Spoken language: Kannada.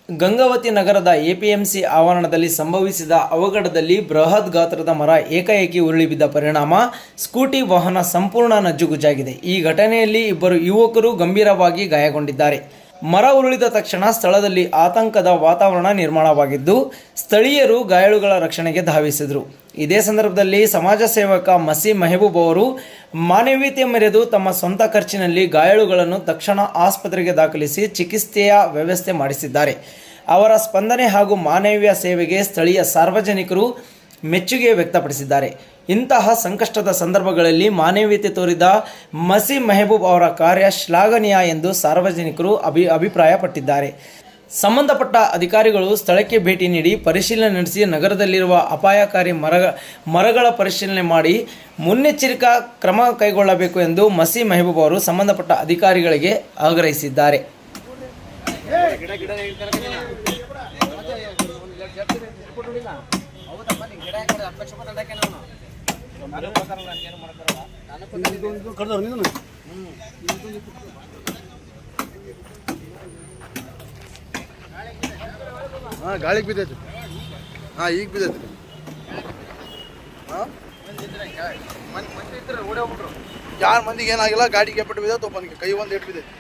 ಗಂಗಾವತಿ ನಗರದ ಎಪಿಎಂಸಿ ಆವರಣದಲ್ಲಿ ಸಂಭವಿಸಿದ ಅವಘಡದಲ್ಲಿ ಬೃಹತ್ ಗಾತ್ರದ ಮರ ಏಕಾಏಕಿ ಉರುಳಿ ಬಿದ್ದ ಪರಿಣಾಮ ಸ್ಕೂಟಿ ವಾಹನ ಸಂಪೂರ್ಣ ನಜ್ಜುಗುಜ್ಜಾಗಿದೆ. ಈ ಘಟನೆಯಲ್ಲಿ ಇಬ್ಬರು ಯುವಕರು ಗಂಭೀರವಾಗಿ ಗಾಯಗೊಂಡಿದ್ದಾರೆ. ಮರ ಉರುಳಿದ ತಕ್ಷಣ ಸ್ಥಳದಲ್ಲಿ ಆತಂಕದ ವಾತಾವರಣ ನಿರ್ಮಾಣವಾಗಿದ್ದು, ಸ್ಥಳೀಯರು ಗಾಯಾಳುಗಳ ರಕ್ಷಣೆಗೆ ಧಾವಿಸಿದರು. ಇದೇ ಸಂದರ್ಭದಲ್ಲಿ ಸಮಾಜ ಸೇವಕ ಮಸಿ ಮೆಹಬೂಬ್ ಅವರು ಮಾನವೀಯತೆ ಮೆರೆದು ತಮ್ಮ ಸ್ವಂತ ಖರ್ಚಿನಲ್ಲಿ ಗಾಯಾಳುಗಳನ್ನು ತಕ್ಷಣ ಆಸ್ಪತ್ರೆಗೆ ದಾಖಲಿಸಿ ಚಿಕಿತ್ಸೆಯ ವ್ಯವಸ್ಥೆ ಮಾಡಿಸಿದ್ದಾರೆ. ಅವರ ಸ್ಪಂದನೆ ಹಾಗೂ ಮಾನವೀಯ ಸೇವೆಗೆ ಸ್ಥಳೀಯ ಸಾರ್ವಜನಿಕರು ಮೆಚ್ಚುಗೆ ವ್ಯಕ್ತಪಡಿಸಿದ್ದಾರೆ. ಇಂತಹ ಸಂಕಷ್ಟದ ಸಂದರ್ಭಗಳಲ್ಲಿ ಮಾನವೀಯತೆ ತೋರಿದ ಮಸಿ ಮೆಹಬೂಬ್ ಅವರ ಕಾರ್ಯ ಶ್ಲಾಘನೀಯ ಎಂದು ಸಾರ್ವಜನಿಕರು ಅಭಿಪ್ರಾಯಪಟ್ಟಿದ್ದಾರೆ. ಸಂಬಂಧಪಟ್ಟ ಅಧಿಕಾರಿಗಳು ಸ್ಥಳಕ್ಕೆ ಭೇಟಿ ನೀಡಿ ಪರಿಶೀಲನೆ ನಡೆಸಿ ನಗರದಲ್ಲಿರುವ ಅಪಾಯಕಾರಿ ಮರಗಳ ಪರಿಶೀಲನೆ ಮಾಡಿ ಮುನ್ನೆಚ್ಚರಿಕಾ ಕ್ರಮ ಕೈಗೊಳ್ಳಬೇಕು ಎಂದು ಮಸಿ ಮೆಹಬೂಬ್ ಅವರು ಸಂಬಂಧಪಟ್ಟ ಅಧಿಕಾರಿಗಳಿಗೆ ಆಗ್ರಹಿಸಿದ್ದಾರೆ. ಗಾಳಿಗೆ ಬಿದ್ದೈತಿ. ಈಗ ಬಿದ್ದೈತಿ. ಯಾರು ಮಂದಿಗೆ ಏನಾಗಿಲ್ಲ, ಗಾಡಿಗೆ ಎಪ್ಪಟ್ಟು ಬಿದ್ದೈತೆ, ಒಬ್ಬನಿಗೆ ಕೈ ಒಂದು ಎಟ್ಟು ಬಿದ್ದೈತಿ.